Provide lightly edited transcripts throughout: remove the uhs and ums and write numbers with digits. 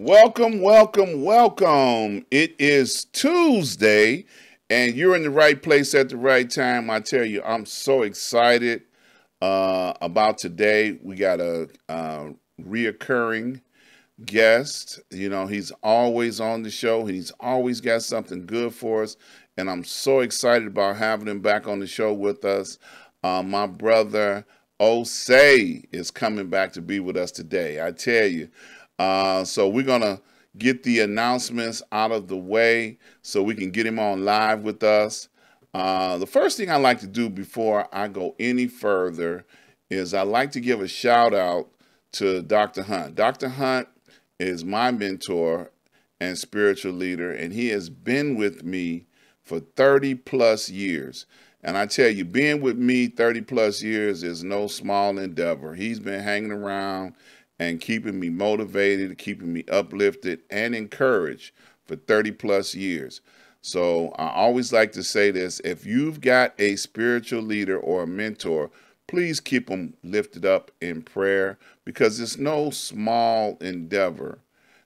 Welcome, welcome, welcome. It is Tuesday, and you're in the right place at the right time. I tell you, I'm so excited about today. We got a reoccurring guest. You know, he's always on the show. He's always got something good for us, and I'm so excited about having him back on the show with us. My brother Osei is coming back to be with us today. I tell you. So we're going to get the announcements out of the way so we can get him on live with us. The first thing I like to do before I go any further is I like to give a shout out to Dr. Hunt. Dr. Hunt is my mentor and spiritual leader, and he has been with me for 30 plus years. And I tell you, being with me 30 plus years is no small endeavor. He's been hanging around and keeping me motivated, keeping me uplifted and encouraged for 30 plus years. So I always like to say this: if you've got a spiritual leader or a mentor, please keep them lifted up in prayer, because it's no small endeavor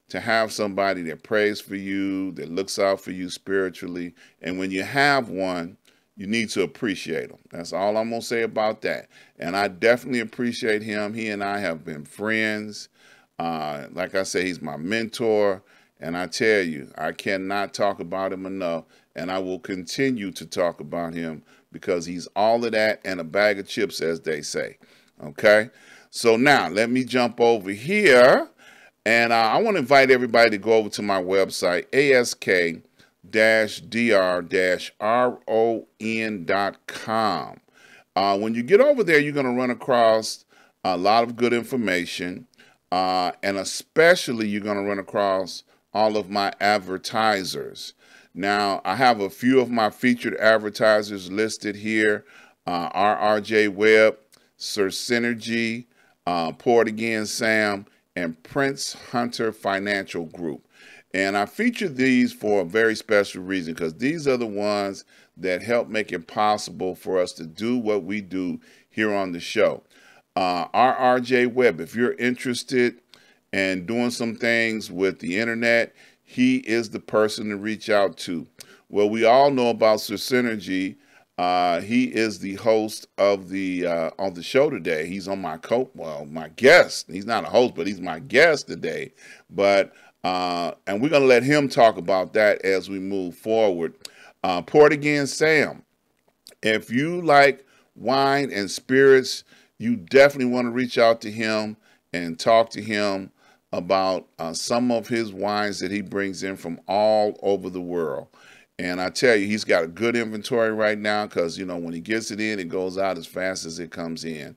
to have somebody that prays for you, that looks out for you spiritually. And when you have one, you need to appreciate him. That's all I'm going to say about that. And I definitely appreciate him. He and I have been friends. Like I say, he's my mentor. And I tell you, I cannot talk about him enough. And I will continue to talk about him because he's all of that and a bag of chips, as they say. Okay? So now, let me jump over here. And I want to invite everybody to go over to my website, ask-dr-ron.com. When you get over there, you're going to run across a lot of good information, and especially you're going to run across all of my advertisers. Now, I have a few of my featured advertisers listed here: RRJ Webb, Sir Synergy, Port Again Sam, and Prince Hunter Financial Group. And I feature these for a very special reason, because these are the ones that help make it possible for us to do what we do here on the show. RRJ Webb, if you're interested in doing some things with the internet, he is the person to reach out to. Well, we all know about Sir Synergy. He is the host of the on the show today. He's on my my guest. He's not a host, but he's my guest today. But and we're going to let him talk about that as we move forward. Port Again Sam, if you like wine and spirits, you definitely want to reach out to him and talk to him about some of his wines that he brings in from all over the world. And I tell you, he's got a good inventory right now, because, you know, when he gets it in, it goes out as fast as it comes in.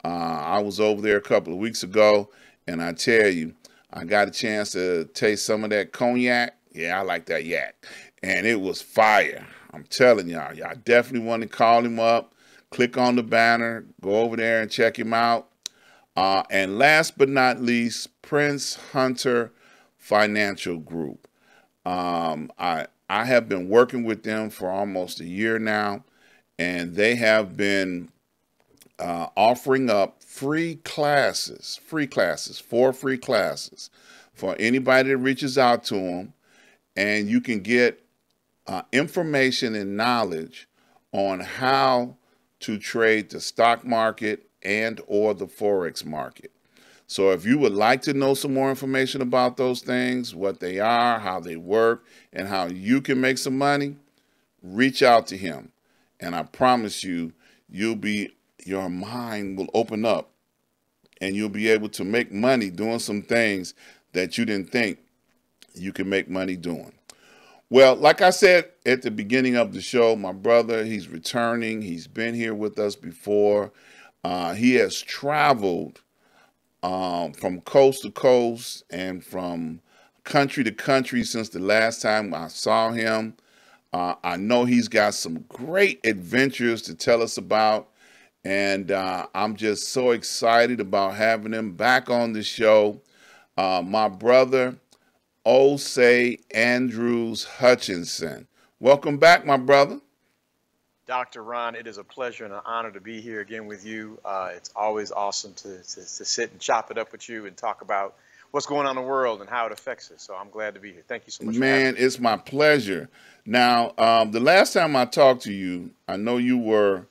I was over there a couple of weeks ago, and I tell you, I got a chance to taste some of that cognac. Yeah, I like that yak. And it was fire. I'm telling y'all, y'all definitely want to call him up, click on the banner, go over there and check him out. And last but not least, Prince Hunter Financial Group. I have been working with them for almost a year now, and they have been offering up four free classes for anybody that reaches out to them, and you can get information and knowledge on how to trade the stock market and or the Forex market. So if you would like to know some more information about those things, what they are, how they work, and how you can make some money, reach out to him. And I promise you, your mind will open up, and you'll be able to make money doing some things that you didn't think you could make money doing. Well, like I said at the beginning of the show, my brother, he's returning. He's been here with us before. He has traveled from coast to coast and from country to country since the last time I saw him. I know he's got some great adventures to tell us about, and I'm just so excited about having him back on the show. My brother, Osei Andrews-Hutchinson. Welcome back, my brother. Dr. Ron, it is a pleasure and an honor to be here again with you. It's always awesome to sit and chop it up with you and talk about what's going on in the world and how it affects us. So I'm glad to be here. Thank you so much for having Man, me. it's my pleasure. Now, the last time I talked to you, I know you were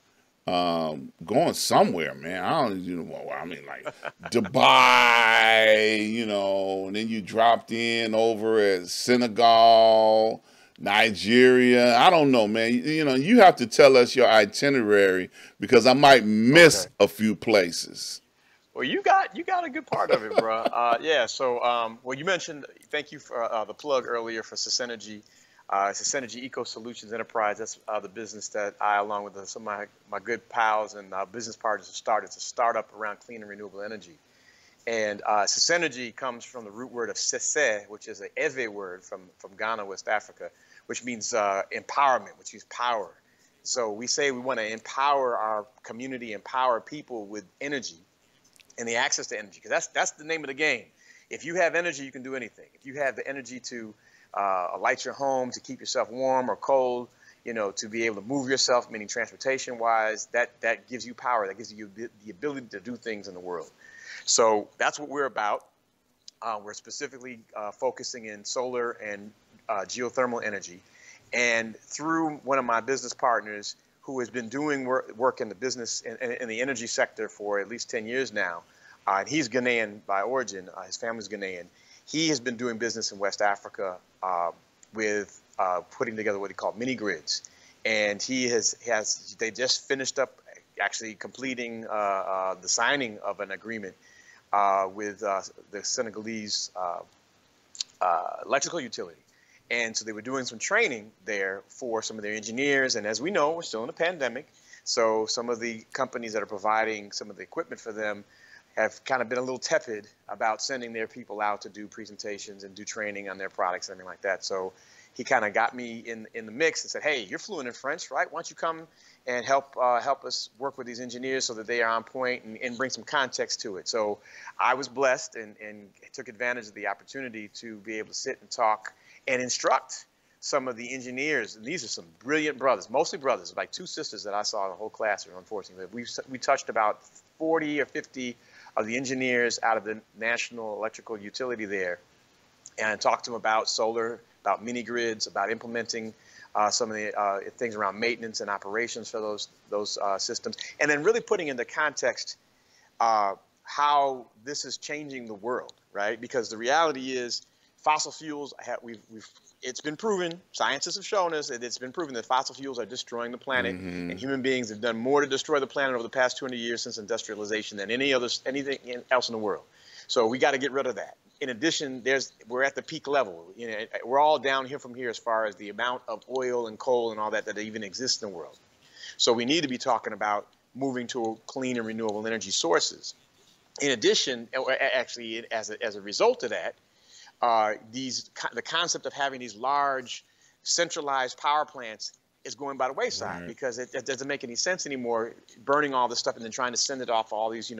going somewhere, man. I don't, well, I mean, like Dubai, and then you dropped in over at Senegal, Nigeria. I don't know, man. You have to tell us your itinerary because I might miss Okay. a few places. Well, you got a good part of it, bro. Yeah. So, well, you mentioned. Thank you for the plug earlier for Synergy. Synergy Eco Solutions Enterprise. That's the business that I, along with some of my good pals and business partners, have started. It's a startup around clean and renewable energy. And Synergy comes from the root word of sese, which is an Ewe word from Ghana, West Africa, which means empowerment, which means power. So we say we want to empower our community, empower people with energy and the access to energy, because that's the name of the game. If you have energy, you can do anything. If you have the energy to light your home, to keep yourself warm or cold, to be able to move yourself, meaning transportation-wise, that gives you power. That gives you the ability to do things in the world. So that's what we're about. We're specifically focusing in solar and geothermal energy. And through one of my business partners who has been doing work in the business in the energy sector for at least 10 years now, and he's Ghanaian by origin, his family's Ghanaian. He has been doing business in West Africa with putting together what he called MiniGrids. And they just finished up actually completing the signing of an agreement with the Senegalese electrical utility. And so they were doing some training there for some of their engineers. And as we know, we're still in a pandemic. So some of the companies that are providing some of the equipment for them have kind of been a little tepid about sending their people out to do presentations and do training on their products and everything like that. So he kind of got me in the mix and said, hey, you're fluent in French, right? Why don't you come and help us work with these engineers so that they are on point and bring some context to it. So I was blessed and took advantage of the opportunity to be able to sit and talk and instruct some of the engineers. And these are some brilliant brothers, mostly brothers, like two sisters that I saw in the whole classroom, unfortunately. We touched about 40 or 50 of the engineers out of the national electrical utility there and talked to them about solar, about mini-grids, about implementing some of the things around maintenance and operations for those systems, and then really putting into context how this is changing the world, right? Because the reality is fossil fuels, it's been proven, scientists have shown us that it's been proven that fossil fuels are destroying the planet, and human beings have done more to destroy the planet over the past 200 years since industrialization than anything else in the world. So we got to get rid of that. In addition, we're at the peak level. We're all down here from here as far as the amount of oil and coal and all that even exists in the world. So we need to be talking about moving to clean and renewable energy sources. In addition, actually, as a result of that, the concept of having these large centralized power plants is going by the wayside, right? Because it doesn't make any sense anymore burning all this stuff and then trying to send it off all these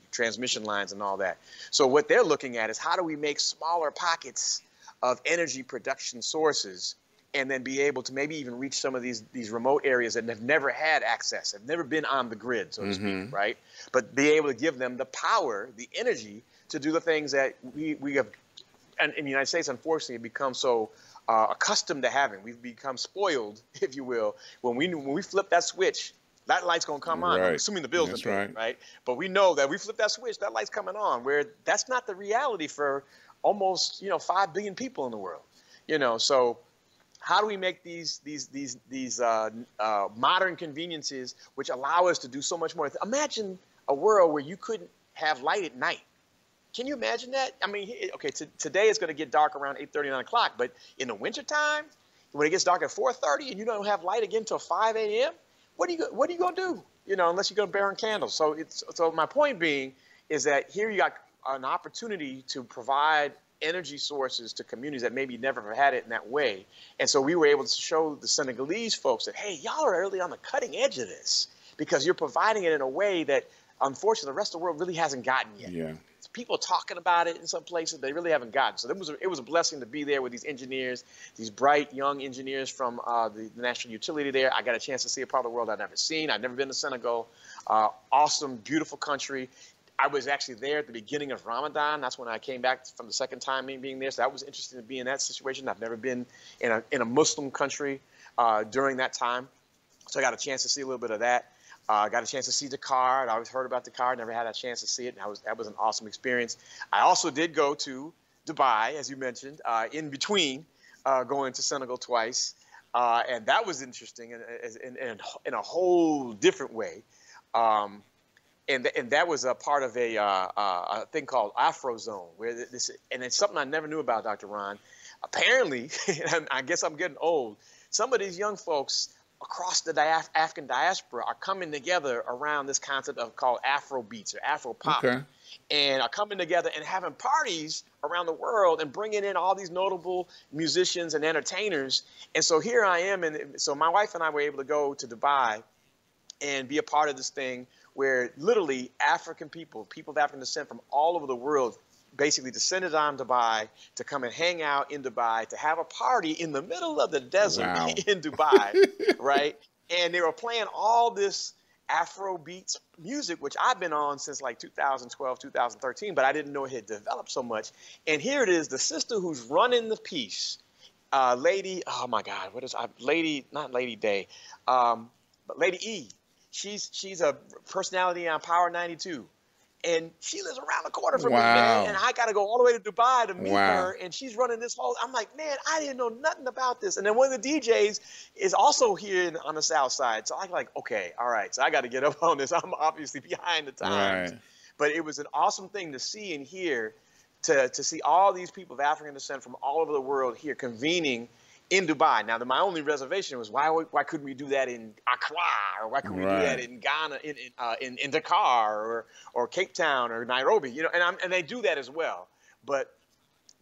transmission lines and all that. So what they're looking at is how do we make smaller pockets of energy production sources and then be able to maybe even reach some of these remote areas that have never had access, have never been on the grid, so to speak, right? But be able to give them the power, the energy to do the things that we have, and in the United States, unfortunately, have become so accustomed to having. We've become spoiled, if you will. When we flip that switch, that light's gonna come on. I'm assuming the bill's been paid, right? But we know that we flip that switch, that light's coming on. Where that's not the reality for almost 5 billion people in the world. So how do we make these modern conveniences which allow us to do so much more? Imagine a world where you couldn't have light at night. Can you imagine that? I mean, okay, today it's going to get dark around 8:30, 9 o'clock, but in the wintertime, when it gets dark at 4:30 and you don't have light again until 5 a.m., what are you going to do? Unless you're going to burn candles. So my point being is that here you got an opportunity to provide energy sources to communities that maybe never have had it in that way. And so we were able to show the Senegalese folks that, hey, y'all are really on the cutting edge of this because you're providing it in a way that, unfortunately, the rest of the world really hasn't gotten yet. Yeah. People talking about it in some places, they really haven't gotten. So it was a blessing to be there with these engineers, these bright young engineers from the national utility there. I got a chance to see a part of the world I'd never seen. I'd never been to Senegal. Awesome, beautiful country. I was actually there at the beginning of Ramadan. That's when I came back from the second time being there. So that was interesting to be in that situation. I've never been in a Muslim country during that time. So I got a chance to see a little bit of that. Got a chance to see Dakar. I always heard about Dakar, never had a chance to see it. And that was an awesome experience. I also did go to Dubai, as you mentioned, in between going to Senegal twice. And that was interesting in a whole different way. And that was a part of a thing called Afrozone, where and it's something I never knew about, Dr. Ron. Apparently, I guess I'm getting old, some of these young folks across the African diaspora are coming together around this concept of called Afro beats or Afro pop. Okay. And are coming together and having parties around the world and bringing in all these notable musicians and entertainers. And so here I am. And so my wife and I were able to go to Dubai and be a part of this thing where literally African people of African descent from all over the world basically descended on Dubai to come and hang out in Dubai, to have a party in the middle of the desert. Wow. In Dubai, right? And they were playing all this Afro beats music, which I've been on since like 2012, 2013, but I didn't know it had developed so much. And here it is, the sister who's running the piece, Lady, oh my God, what is Lady, not Lady Day, but Lady E. She's a personality on Power 92. And she lives around the corner from me, man. And I got to go all the way to Dubai to meet her. And she's running this whole, I'm like, man, I didn't know nothing about this. And then one of the DJs is also here on the South Side. So I'm like, okay, all right. So I got to get up on this. I'm obviously behind the times. Right. But it was an awesome thing to see and hear, to see all these people of African descent from all over the world here convening in Dubai. Now, my only reservation was why couldn't we do that in Accra, or why couldn't we do that in Ghana, in Dakar, or Cape Town, or Nairobi? You know, and they do that as well. But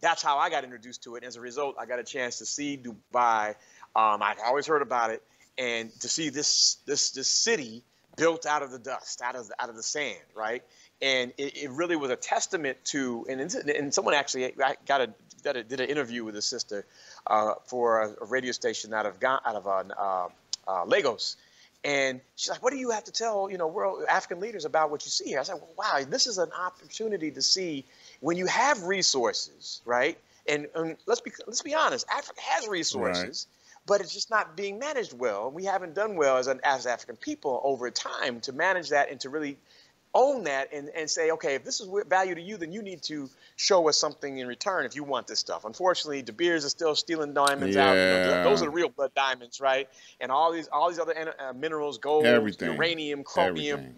that's how I got introduced to it. As a result, I got a chance to see Dubai. I've always heard about it, and to see this city built out of the dust, out of the sand, right? And it really was a testament to, and someone actually did an interview with a sister for a radio station out of Lagos, and she's like, "What do you have to tell world African leaders about what you see here?" I said, "Well, wow, this is an opportunity to see when you have resources, right? And let's be honest, Africa has resources." Right. But it's just not being managed well. We haven't done well as African people over time to manage that and to really own that and say, okay, if this is value to you, then you need to show us something in return if you want this stuff. Unfortunately, De Beers is still stealing diamonds out. Those are the real blood diamonds, right? And all these other minerals, gold, uranium, chromium,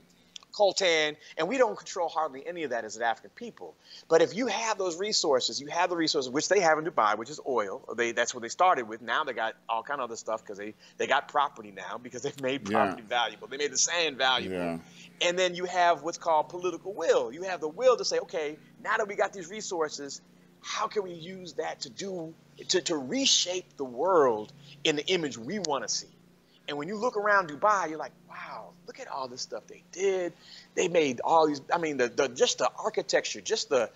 coltan, and we don't control hardly any of that as an African people. But if you have those resources, you have the resources, which they have in Dubai, which is oil. That's what they started with. Now they got all kind of other stuff because they got property now because they've made property valuable. They made the sand valuable. Yeah. And then you have what's called political will. You have the will to say, okay, now that we got these resources, how can we use that to reshape the world in the image we want to see? And when you look around Dubai, you're like, wow, look at all this stuff they did. They made all these, I mean, just the architecture, just the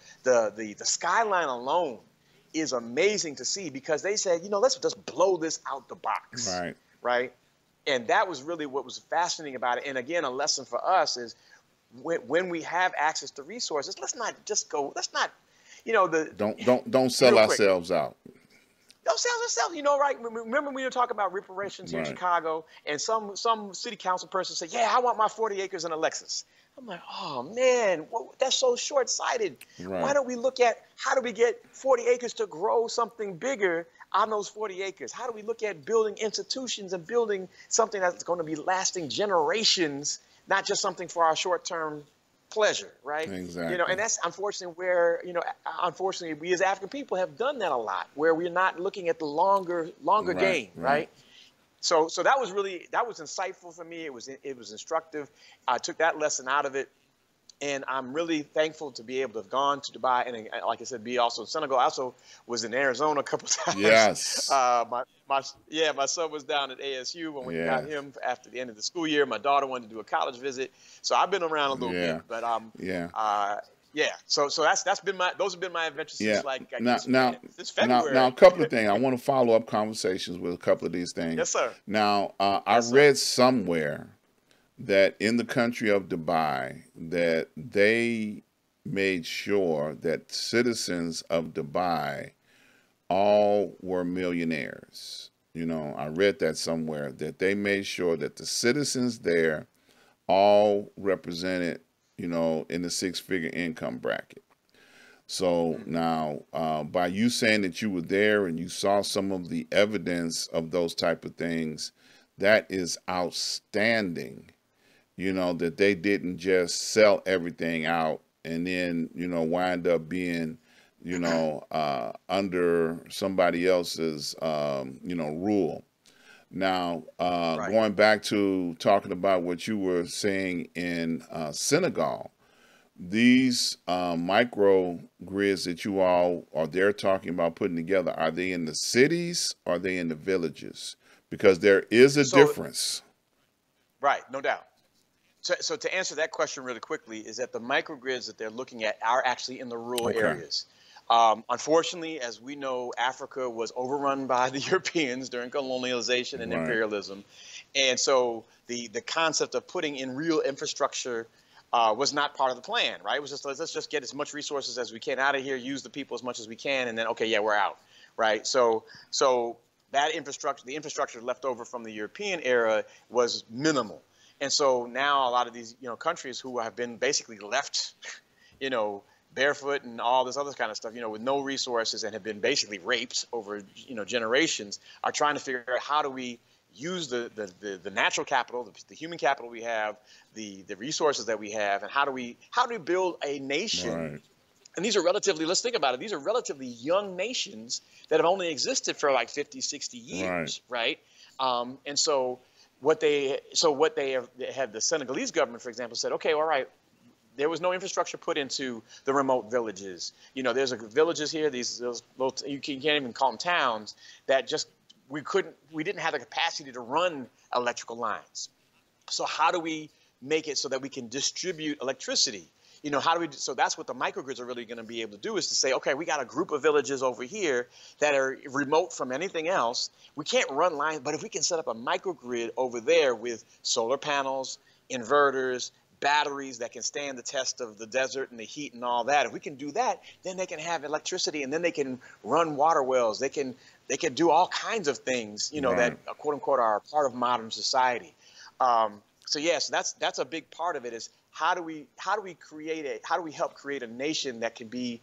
skyline alone is amazing to see, because they said, let's just blow this out the box. Right. And that was really what was fascinating about it. And again, a lesson for us is when we have access to resources, let's not just go, don't sell ourselves out. Don't sell ourselves, right? Remember we were talking about reparations here in Chicago, and some city council person said, yeah, I want my 40 acres in a Lexus. I'm like, oh man, that's so short-sighted. Why don't we look at how do we get 40 acres to grow something bigger on those 40 acres? How do we look at building institutions and building something that's going to be lasting generations, not just something for our short-term pleasure, right? Exactly. And that's unfortunately where, unfortunately we as African people have done that a lot, where we're not looking at the longer game, right? So that was insightful for me. It was instructive. I took that lesson out of it. And I'm really thankful to be able to have gone to Dubai and, like I said, be also in Senegal. I also was in Arizona a couple times. Yes. My son was down at ASU when we got him after the end of the school year. My daughter wanted to do a college visit, so I've been around a little bit. But So those have been my adventures since this February. Now a couple of things. I want to follow up conversations with a couple of these things. Yes, sir. Now I read somewhere that in the country of Dubai, that they made sure that citizens of Dubai all were millionaires. You know, I read that somewhere, that they made sure that the citizens there all represented, you know, in the six-figure income bracket. So now, by you saying that you were there and you saw some of the evidence of those type of things, that is outstanding. You know, that they didn't just sell everything out and then, you know, wind up being, you know, under somebody else's, you know, rule. Now, Right. going back to talking about what you were saying in Senegal, these micro grids that you all are there talking about putting together, are they in the cities or are they in the villages? Because there is a So, difference. right, no doubt. So to answer that question really quickly, is that the microgrids that they're looking at are actually in the rural Okay. areas. Unfortunately, as we know, Africa was overrun by the Europeans during colonialization and Right. imperialism, and so the concept of putting in real infrastructure was not part of the plan. Right? It was just let's just get as much resources as we can out of here, use the people as much as we can, and then okay, yeah, we're out. Right? So that infrastructure, the infrastructure left over from the European era, was minimal. And so now a lot of these, countries who have been basically left, you know, barefoot and all this other kind of stuff, with no resources and have been basically raped over, generations, are trying to figure out how do we use the natural capital, the human capital we have, the resources that we have, and how do we build a nation. Right. And these are relatively, let's think about it, these are relatively young nations that have only existed for like 50, 60 Right. years, right? And so what they have had, the Senegalese government, for example, said, okay, all right, there was no infrastructure put into the remote villages. There's villages here, those little, you can't even call them towns, that just we didn't have the capacity to run electrical lines. So how do we make it so that we can distribute electricity? So that's what the microgrids are really going to be able to do, is to say, okay, we got a group of villages over here that are remote from anything else. We can't run lines, but if we can set up a microgrid over there with solar panels, inverters, batteries that can stand the test of the desert and the heat and all that, if we can do that, then they can have electricity, and then they can run water wells. They can do all kinds of things, that Right. quote unquote are part of modern society. So yes, that's a big part of it, is how do we help create a nation that can be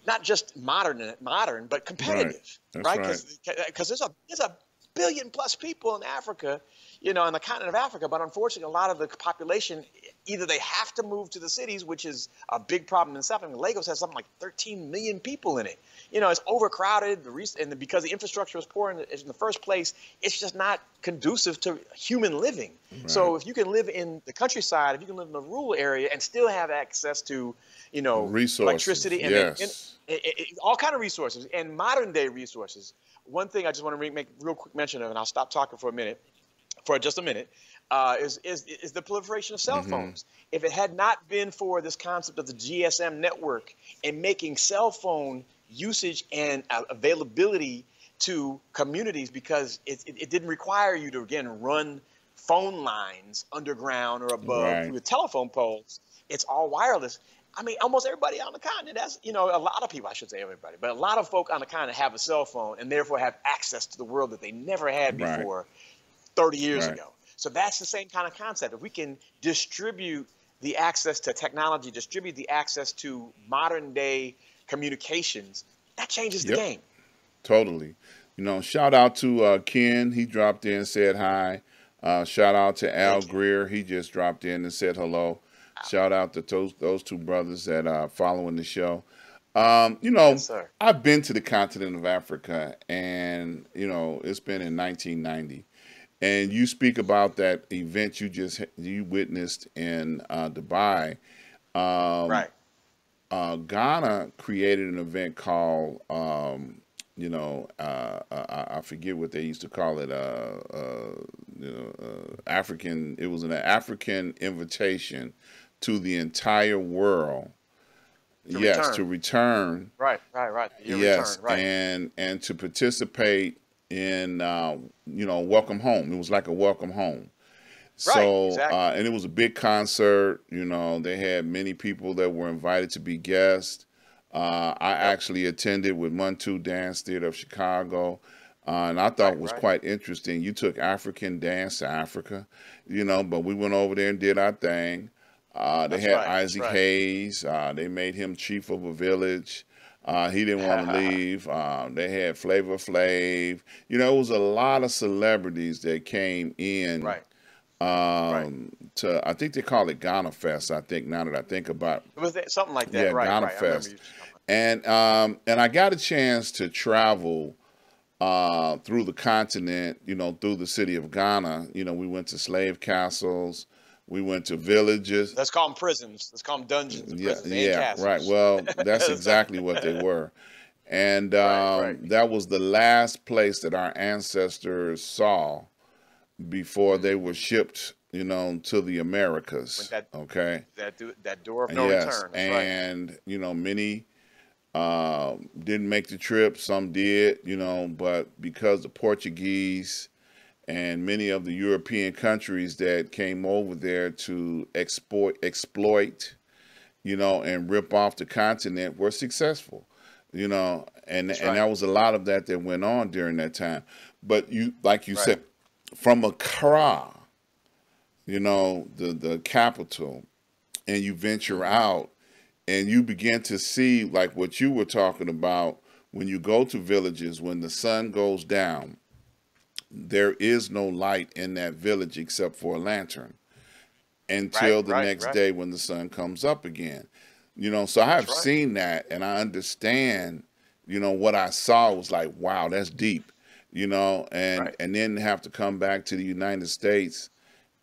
not just modern, but Right. competitive, That's right? right. Because there's a billion plus people in Africa, in the continent of Africa, but unfortunately, a lot of the population, either they have to move to the cities, which is a big problem in itself. I mean, Lagos has something like 13 million people in it. It's overcrowded, and because the infrastructure is poor in the first place, it's just not conducive to human living. Right. So if you can live in the countryside, if you can live in the rural area and still have access to, Resources. electricity, and then Yes. all kind of resources and modern day resources. One thing I just want to make real quick mention of, and I'll stop talking for just a minute, is the proliferation of cell Mm-hmm. phones. If it had not been for this concept of the GSM network and making cell phone usage and availability to communities, because it didn't require you to, again, run phone lines underground or above Right. with telephone poles. It's all wireless. I mean, almost everybody on the continent, a lot of people, I should say everybody, but a lot of folk on the continent have a cell phone and therefore have access to the world that they never had Right. before 30 years Right. ago. So that's the same kind of concept. If we can distribute the access to technology, distribute the access to modern day communications, that changes the Yep. game. Totally. Shout out to Ken. He dropped in, said hi. Shout out to Hey, Al Ken. Greer. He just dropped in and said hello. Shout out to those two brothers that are following the show. Um, you Yes, know, sir. I've been to the continent of Africa, and it's been in 1990. And you speak about that event you witnessed in Dubai. Um, Right. Ghana created an event called, I forget what they used to call it. African. It was an African invitation to the entire world. To Yes, to return. return. Right. Your Yes, return. Right. and to participate in welcome home. It was like a welcome home. Right. So, Exactly. and it was a big concert. You know, they had many people that were invited to be guests. I Yep. actually attended with Montu Dance Theater of Chicago, and I thought it Right. was Right. quite interesting. You took African dance to Africa, you know, but we went over there and did our thing. They That's had right. That's Isaac right. Hayes. They made him chief of a village. He didn't want to leave. They had Flavor Flav. You know, it was a lot of celebrities that came in Right. Right. to, I think they call it Ghana Fest. I think now that I think about, It was something like that. yeah, Right. Ghana Right. I remember Fest, you talking about. and I got a chance to travel through the continent. You know, through the city of Ghana. You know, we went to slave castles, we went to villages. Let's call them prisons. Let's call them dungeons and Yeah, prisons and yeah, right. castles. Well, that's exactly what they were. And Right. Right. that was the last place that our ancestors saw before they were Hmm. shipped, you know, to the Went Americas. Okay. that door of no Yes. return. That's right. And, you know, many didn't make the trip, some did, you know, but because the Portuguese and many of the European countries that came over there to exploit, you know, and rip off the continent were successful, you know, That's and right. there was a lot of that that went on during that time. But you, like you Right. said, from Accra, you know, the capital, and you venture Hmm. out and you begin to see like what you were talking about when you go to villages when the sun goes down, there is no light in that village except for a lantern Right. until the Right. next Right. day when the sun comes up again. You know, so I That's have right. seen that and I understand, you know, what I saw was like, wow, that's deep, you know, Right. and then have to come back to the United States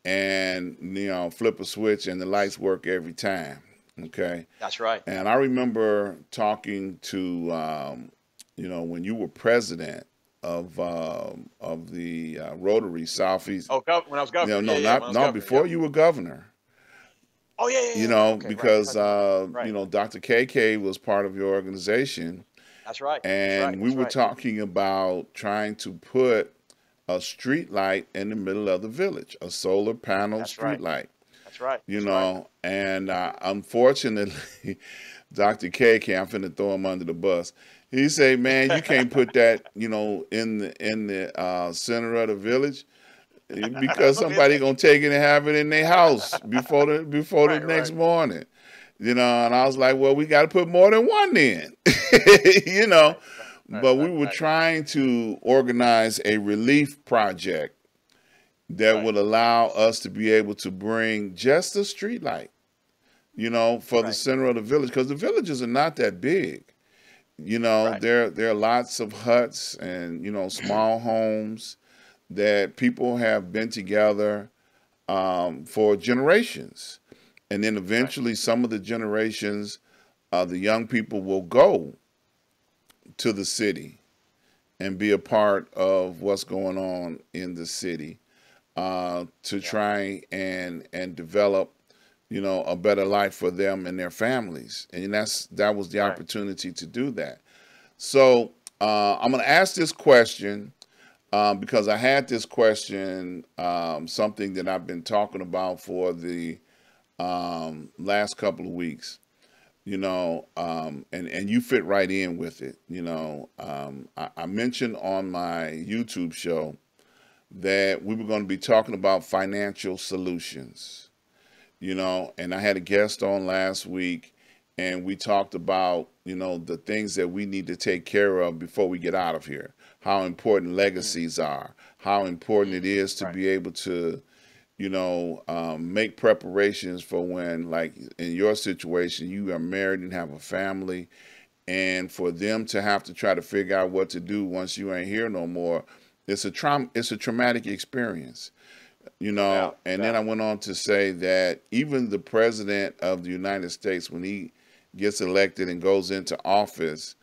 and, you know, flip a switch and the lights work every time. Okay. That's right. And I remember talking to, you know, when you were president of the Rotary Southeast. Oh, when I was You know, governor. Yeah. no, Yeah. When I not was no, governor. before Yep. you were governor. Oh, yeah. Yeah. You Yeah. know, Okay. Right. because Right. you know, Dr. KK was part of your organization, That's right. That's right. and we That's were right. talking about trying to put a street light in the middle of the village, a solar panel That's street right. light. That's right. You That's right. know, and unfortunately, Dr. KK, I'm finna throw him under the bus. He say, "Man, you can't put that, you know, in the center of the village because Look at somebody that. gonna take it and have it in their house before the Right. next Right. morning." You know, and I was like, "Well, we got to put more than one in," you know. Right. Right. Right. But we Right. were Right. trying to organize a relief project that Right. would allow us to be able to bring just a street light, you know, for the Right. center of the village because the villages are not that big. You know, Right. there are lots of huts and you know small homes that people have been together for generations, and then Right. eventually some of the generations, the young people will go to the city and be a part of what's going on in the city to Yeah. try and develop, you know, a better life for them and their families. And that was the Right. opportunity to do that. So I'm going to ask this question because I had this question, something that I've been talking about for the last couple of weeks. You know, and you fit right in with it. You know, I mentioned on my YouTube show that we were going to be talking about financial solutions, you know, and I had a guest on last week and we talked about, you know, the things that we need to take care of before we get out of here, how important Mm. legacies are, how important it Hmm. is to Right. be able to, you know, make preparations for when, like in your situation, you are married and have a family, and for them to have to try to figure out what to do once you ain't here no more, it's a traumatic experience, you No know. doubt. No And then I doubt. went on to say that even the president of the United States, when he gets elected and goes into office,